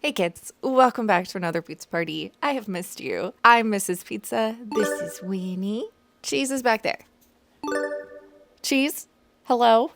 Hey kids, welcome back to another pizza party. I have missed you. I'm Mrs. Pizza. This is Weenie. Cheese is back there. Cheese, hello?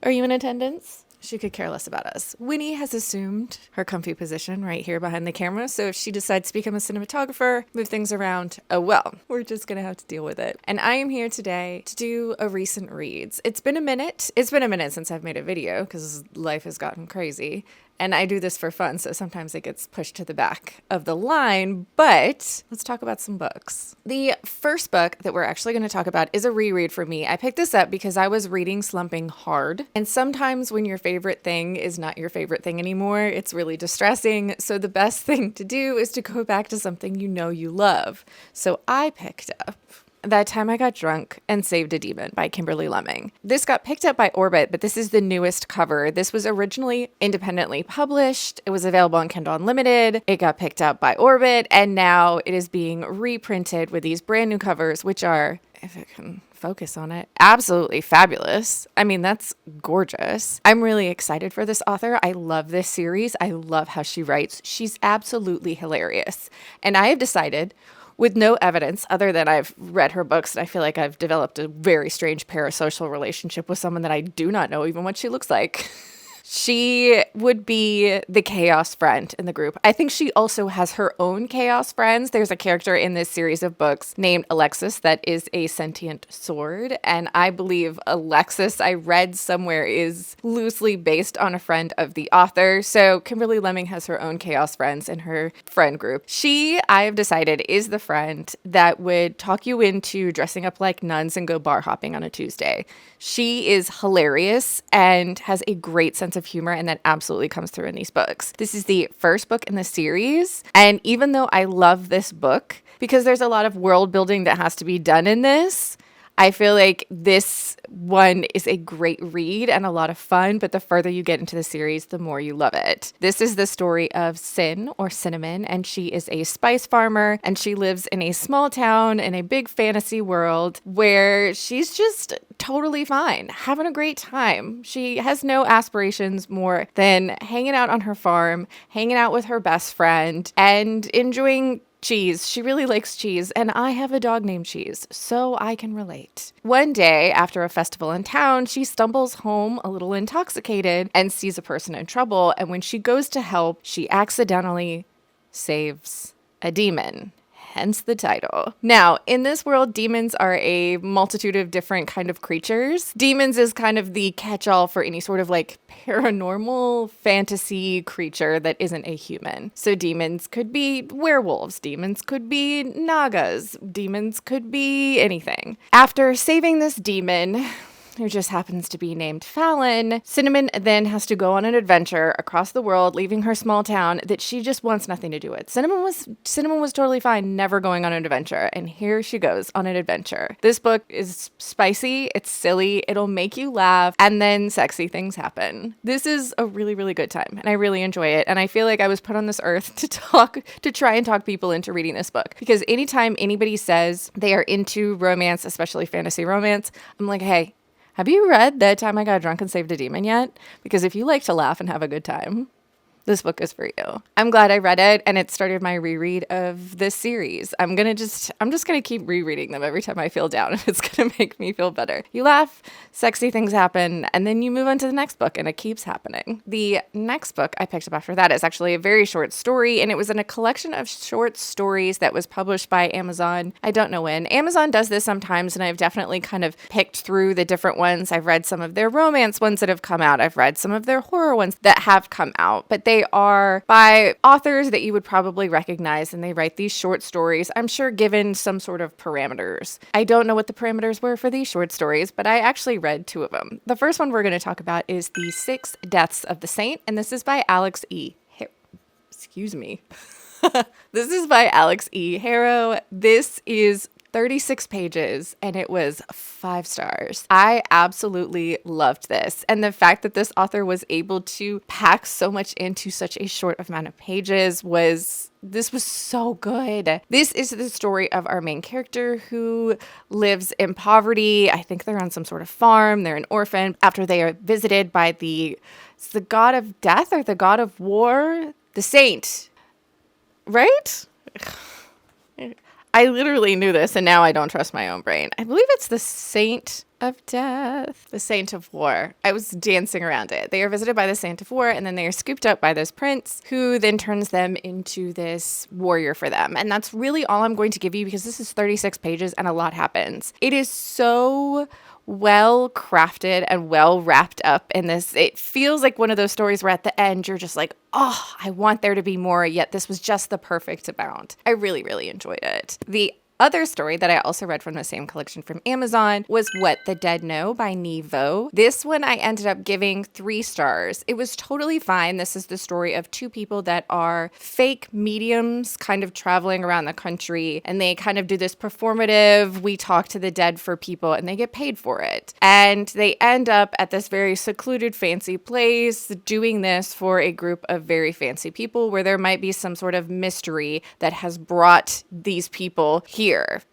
Are you in attendance? She could care less about us. Winnie has assumed her comfy position right here behind the camera, so if she decides to become a cinematographer, move things around, oh well, we're just gonna have to deal with it. And I am here today to do a recent reads. It's been a minute since I've made a video, because life has gotten crazy. And I do this for fun, so sometimes it gets pushed to the back of the line, but let's talk about some books. The first book that we're actually going to talk about is a reread for me. I picked this up because I was reading slumping hard, and sometimes when your favorite thing is not your favorite thing anymore, it's really distressing, so the best thing to do is to go back to something you know you love. So I picked up That Time I Got Drunk and Saved a Demon by Kimberly Lemming. This got picked up by Orbit, but this is the newest cover. This was originally independently published. It was available on Kindle Unlimited. It got picked up by Orbit, and now it is being reprinted with these brand new covers, which are, if I can focus on it, absolutely fabulous. I mean, that's gorgeous. I'm really excited for this author. I love this series. I love how she writes. She's absolutely hilarious. And I have decided, with no evidence other than I've read her books, and I feel like I've developed a very strange parasocial relationship with someone that I do not know even what she looks like. She would be the chaos friend in the group. I think she also has her own chaos friends. There's a character in this series of books named Alexis that is a sentient sword. And I believe Alexis, I read somewhere, is loosely based on a friend of the author. So Kimberly Lemming has her own chaos friends in her friend group. She, I have decided, is the friend that would talk you into dressing up like nuns and go bar hopping on a Tuesday. She is hilarious and has a great sense of humor, and that absolutely comes through in these books. This is the first book in the series, and even though I love this book, because there's a lot of world building that has to be done in this, I feel like this one is a great read and a lot of fun, but the further you get into the series, the more you love it. This is the story of Sin, or Cinnamon, and she is a spice farmer, and she lives in a small town in a big fantasy world where she's just totally fine, having a great time. She has no aspirations more than hanging out on her farm, hanging out with her best friend, and enjoying cheese. She really likes cheese, and I have a dog named Cheese, so I can relate. One day, after a festival in town, she stumbles home a little intoxicated and sees a person in trouble, and when she goes to help, she accidentally saves a demon. Hence the title. Now, in this world, demons are a multitude of different kind of creatures. Demons is kind of the catch-all for any sort of like paranormal fantasy creature that isn't a human. So demons could be werewolves, demons could be nagas, demons could be anything. After saving this demon, who just happens to be named Fallon, Cinnamon then has to go on an adventure across the world, leaving her small town that she just wants nothing to do with. Cinnamon was totally fine never going on an adventure, and here she goes on an adventure. This book is spicy, it's silly, it'll make you laugh, and then sexy things happen. This is a really, really good time, and I really enjoy it, and I feel like I was put on this earth to try and talk people into reading this book, because anytime anybody says they are into romance, especially fantasy romance, I'm like, hey, have you read That Time I Got Drunk and Saved a Demon yet? Because if you like to laugh and have a good time, this book is for you. I'm glad I read it, and it started my reread of this series. I'm just gonna keep rereading them every time I feel down, and it's gonna make me feel better. You laugh, sexy things happen, and then you move on to the next book, and it keeps happening. The next book I picked up after that is actually a very short story, and it was in a collection of short stories that was published by Amazon. I don't know when. Amazon does this sometimes, and I've definitely kind of picked through the different ones. I've read some of their romance ones that have come out. I've read some of their horror ones that have come out, but they are by authors that you would probably recognize, and they write these short stories, I'm sure given some sort of parameters. I don't know what the parameters were for these short stories, but I actually read two of them. The first one we're going to talk about is The 6 Deaths of the Saint, and this is by Alix E. Excuse me. This is by Alix E. Harrow. This is 36 pages, and it was 5 stars. I absolutely loved this. And the fact that this author was able to pack so much into such a short amount of pages was so good. This is the story of our main character who lives in poverty. I think they're on some sort of farm. They're an orphan after they are visited by the god of death or the god of war. The Saint, right? I literally knew this, and now I don't trust my own brain. I believe it's the Saint of Death, the Saint of War. I was dancing around it. They are visited by the Saint of War, and then they are scooped up by this prince, who then turns them into this warrior for them. And that's really all I'm going to give you, because this is 36 pages and a lot happens. It is so well crafted and well wrapped up in this. It feels like one of those stories where at the end you're just like, oh, I want there to be more, yet this was just the perfect amount. I really, really enjoyed it. The other story that I also read from the same collection from Amazon was What the Dead Know by Nghi. This one I ended up giving 3 stars. It was totally fine. This is the story of 2 people that are fake mediums kind of traveling around the country, and they kind of do this performative, we talk to the dead for people, and they get paid for it. And they end up at this very secluded fancy place doing this for a group of very fancy people where there might be some sort of mystery that has brought these people here.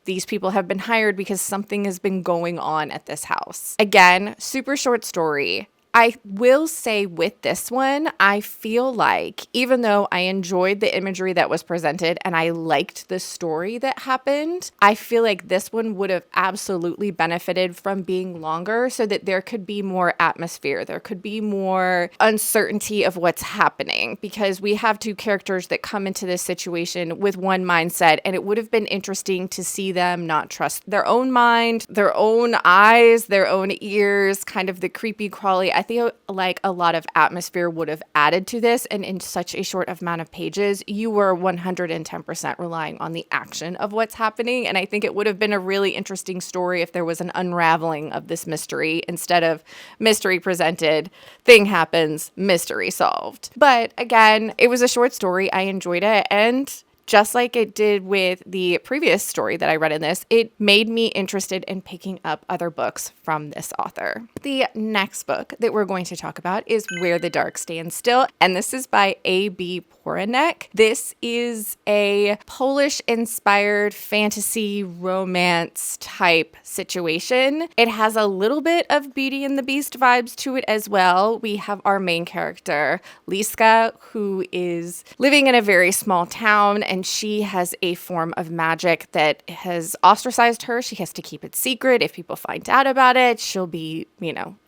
These people have been hired because something has been going on at this house. Again, super short story. I will say with this one, I feel like even though I enjoyed the imagery that was presented and I liked the story that happened, I feel like this one would have absolutely benefited from being longer so that there could be more atmosphere. There could be more uncertainty of what's happening, because we have 2 characters that come into this situation with one mindset, and it would have been interesting to see them not trust their own mind, their own eyes, their own ears, kind of the creepy crawly. I feel like a lot of atmosphere would have added to this, and in such a short amount of pages, you were 110% relying on the action of what's happening, and I think it would have been a really interesting story if there was an unraveling of this mystery instead of mystery presented, thing happens, mystery solved. But again, it was a short story. I enjoyed it, and just like it did with the previous story that I read in this, it made me interested in picking up other books from this author. The next book that we're going to talk about is Where the Dark Stands Still, and this is by A.B. Poranek. This is a Polish-inspired fantasy romance type situation. It has a little bit of Beauty and the Beast vibes to it as well. We have our main character, Liska, who is living in a very small town, and she has a form of magic that has ostracized her. She has to keep it secret. If people find out about it, she'll be,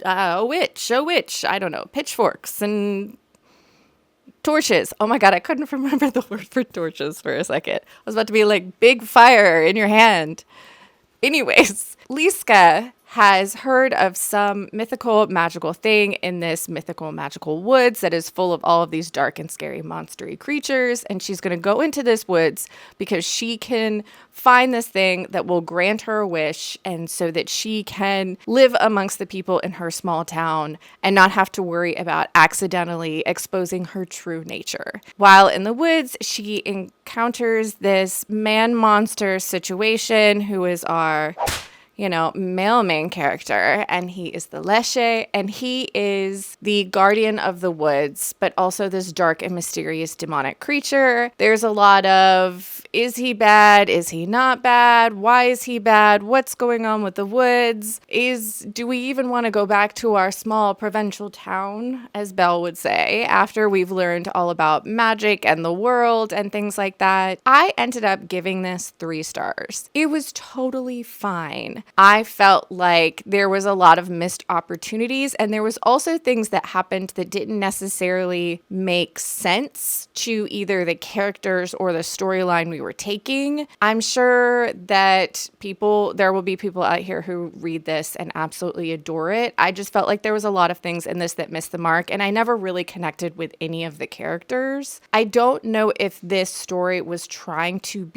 a witch, I don't know, pitchforks and torches. Oh my God, I couldn't remember the word for torches for a second. I was about to be like, big fire in your hand. Anyways, Liska has heard of some mythical magical thing in this mythical magical woods that is full of all of these dark and scary monstery creatures, and she's going to go into this woods because she can find this thing that will grant her a wish, and so that she can live amongst the people in her small town and not have to worry about accidentally exposing her true nature. While in the woods, she encounters this man monster situation who is our male main character, and he is the Leshe, and he is the guardian of the woods, but also this dark and mysterious demonic creature. There's a lot of, is he bad? Is he not bad? Why is he bad? What's going on with the woods? Do we even want to go back to our small provincial town, as Belle would say, after we've learned all about magic and the world and things like that? I ended up giving this 3 stars. It was totally fine. I felt like there was a lot of missed opportunities, and there was also things that happened that didn't necessarily make sense to either the characters or the storyline we were taking. I'm sure that there will be people out here who read this and absolutely adore it. I just felt like there was a lot of things in this that missed the mark, and I never really connected with any of the characters. I don't know if this story was trying to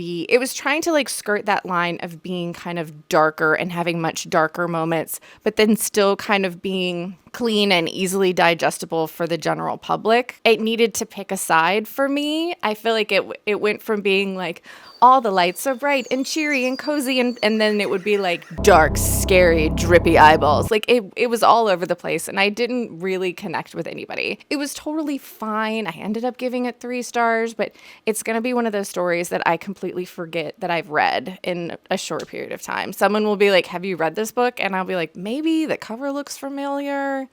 skirt that line of being kind of darker and having much darker moments, but then still kind of being clean and easily digestible for the general public. It needed to pick a side for me. I feel like it went from being like, all the lights are bright and cheery and cozy, and then it would be like dark, scary, drippy eyeballs. Like it was all over the place, and I didn't really connect with anybody. It was totally fine. I ended up giving it 3 stars, but it's going to be one of those stories that I completely forget that I've read in a short period of time. Someone will be like, have you read this book? And I'll be like, maybe the cover looks familiar.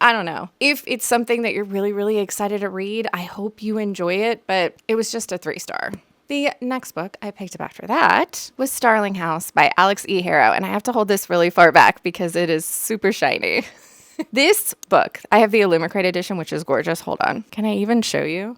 I don't know. If it's something that you're really, really excited to read, I hope you enjoy it, but it was just a 3-star. The next book I picked up after that was Starling House by Alix E. Harrow, and I have to hold this really far back because it is super shiny. This book, I have the Illumicrate edition, which is gorgeous. Hold on. Can I even show you?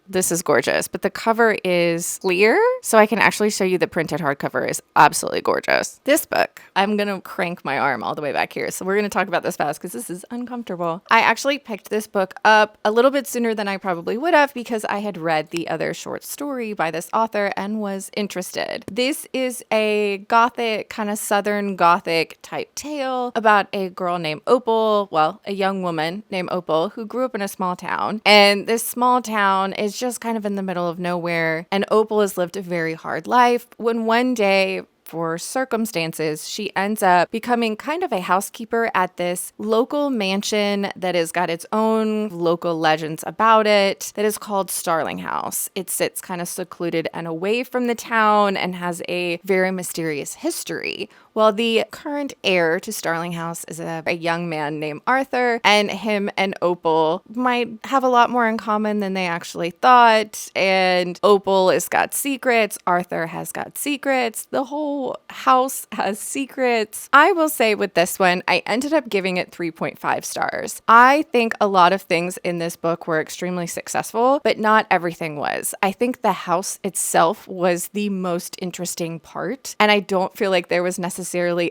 This is gorgeous, but the cover is clear, so I can actually show you the printed hardcover is absolutely gorgeous. This book, I'm going to crank my arm all the way back here, so we're going to talk about this fast because this is uncomfortable. I actually picked this book up a little bit sooner than I probably would have because I had read the other short story by this author and was interested. This is a gothic, kind of southern gothic type tale about a girl named Opal, well, a young woman named Opal who grew up in a small town, and this small town is just kind of in the middle of nowhere, and Opal has lived a very hard life when one day, for circumstances, she ends up becoming kind of a housekeeper at this local mansion that has got its own local legends about it that is called Starling House. It sits kind of secluded and away from the town and has a very mysterious history. Well, the current heir to Starling House is a young man named Arthur, and him and Opal might have a lot more in common than they actually thought. And Opal has got secrets, Arthur has got secrets, the whole house has secrets. I will say with this one, I ended up giving it 3.5 stars. I think a lot of things in this book were extremely successful, but not everything was. I think the house itself was the most interesting part, and I don't feel like there was necessarily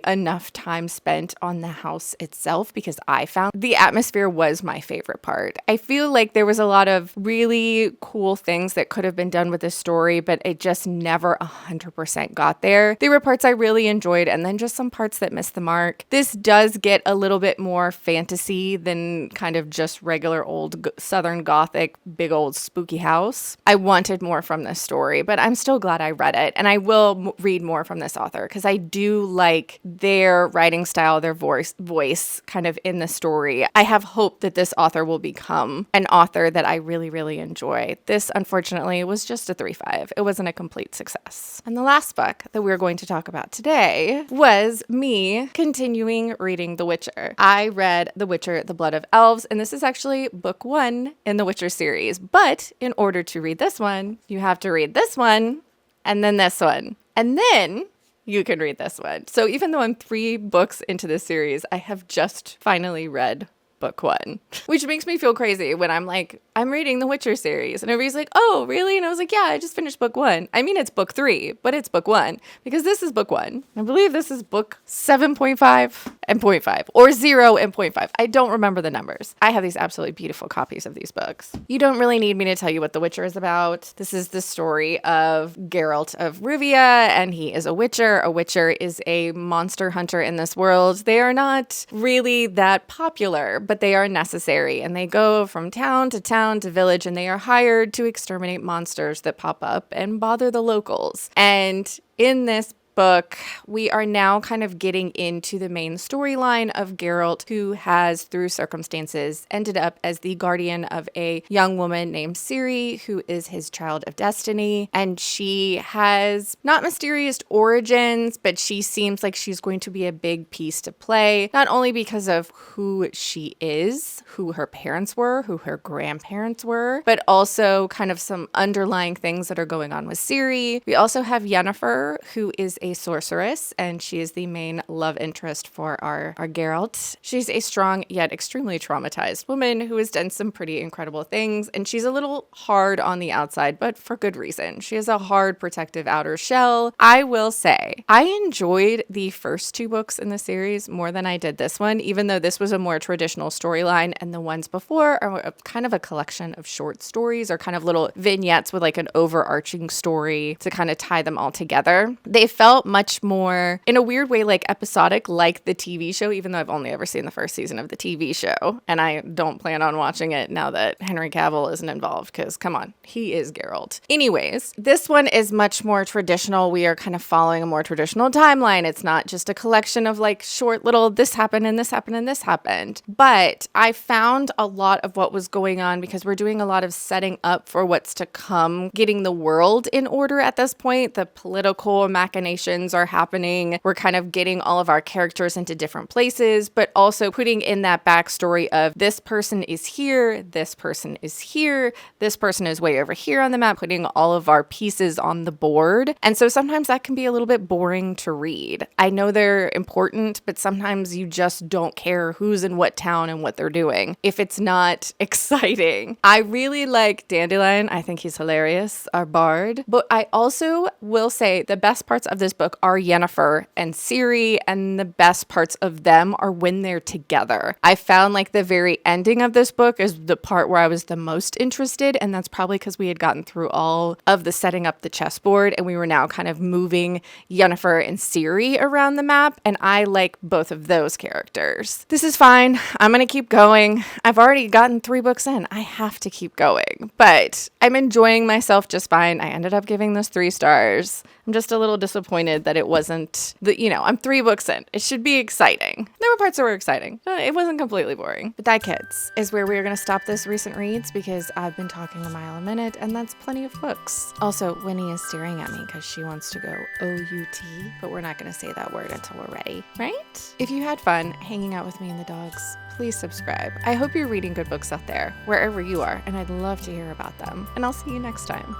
enough time spent on the house itself because I found the atmosphere was my favorite part. I feel like there was a lot of really cool things that could have been done with this story, but it just never 100% got there. There were parts I really enjoyed and then just some parts that missed the mark. This does get a little bit more fantasy than kind of just regular old Southern Gothic, big old spooky house. I wanted more from this story, but I'm still glad I read it, and I will read more from this author because I do like their writing style, their voice kind of in the story. I have hope that this author will become an author that I really, really enjoy. This, unfortunately, was just a 3.5. It wasn't a complete success. And the last book that we're going to talk about today was me continuing reading The Witcher. I read The Witcher, The Blood of Elves, and this is actually book 1 in the Witcher series. But in order to read this one, you have to read this one, and then this one, and then you can read this one. So even though I'm 3 books into this series, I have just finally read book 1, which makes me feel crazy when I'm like, I'm reading the Witcher series, and everybody's like, oh, really? And I was like, yeah, I just finished book 1. I mean, it's book 3, but it's book 1 because this is book 1. I believe this is book 7.5 and 0.5 or 0 and 0.5. I don't remember the numbers. I have these absolutely beautiful copies of these books. You don't really need me to tell you what The Witcher is about. This is the story of Geralt of Rivia, and he is a witcher. A witcher is a monster hunter in this world. They are not really that popular, but they are necessary, and they go from town to village, and they are hired to exterminate monsters that pop up and bother the locals. And in this book, we are now kind of getting into the main storyline of Geralt, who has, through circumstances, ended up as the guardian of a young woman named Ciri, who is his child of destiny. And she has not mysterious origins, but she seems like she's going to be a big piece to play, not only because of who she is, who her parents were, who her grandparents were, but also kind of some underlying things that are going on with Ciri. We also have Yennefer, who is a sorceress, and she is the main love interest for our Geralt. She's a strong yet extremely traumatized woman who has done some pretty incredible things, and she's a little hard on the outside, but for good reason. She has a hard, protective outer shell. I will say, I enjoyed the first 2 books in the series more than I did this one, even though this was a more traditional storyline, and the ones before are kind of a collection of short stories or kind of little vignettes with like an overarching story to kind of tie them all together. They felt much more, in a weird way, like episodic, like the TV show, even though I've only ever seen the first season of the TV show, and I don't plan on watching it now that Henry Cavill isn't involved, because come on, he is Geralt. Anyways, this one is much more traditional. We are kind of following a more traditional timeline. It's not just a collection of like short little this happened and this happened and this happened. But I found a lot of what was going on because we're doing a lot of setting up for what's to come, getting the world in order at this point, the political machinations missions are happening. We're kind of getting all of our characters into different places, but also putting in that backstory of this person is here, this person is here, this person is way over here on the map, putting all of our pieces on the board. And so sometimes that can be a little bit boring to read. I know they're important, but sometimes you just don't care who's in what town and what they're doing if it's not exciting. I really like Dandelion. I think he's hilarious, our bard. But I also will say the best parts of this book are Yennefer and Ciri, and the best parts of them are when they're together. I found like the very ending of this book is the part where I was the most interested, and that's probably because we had gotten through all of the setting up the chessboard and we were now kind of moving Yennefer and Ciri around the map, and I like both of those characters. This is fine. I'm gonna keep going. I've already gotten 3 books in. I have to keep going, but I'm enjoying myself just fine. I ended up giving this 3 stars. I'm just a little disappointed that it wasn't I'm 3 books in. It should be exciting. There were parts that were exciting. It wasn't completely boring. But that, kids, is where we're going to stop this recent reads because I've been talking a mile a minute and that's plenty of books. Also, Winnie is staring at me because she wants to go OUT, but we're not going to say that word until we're ready, right? If you had fun hanging out with me and the dogs, please subscribe. I hope you're reading good books out there, wherever you are, and I'd love to hear about them. And I'll see you next time.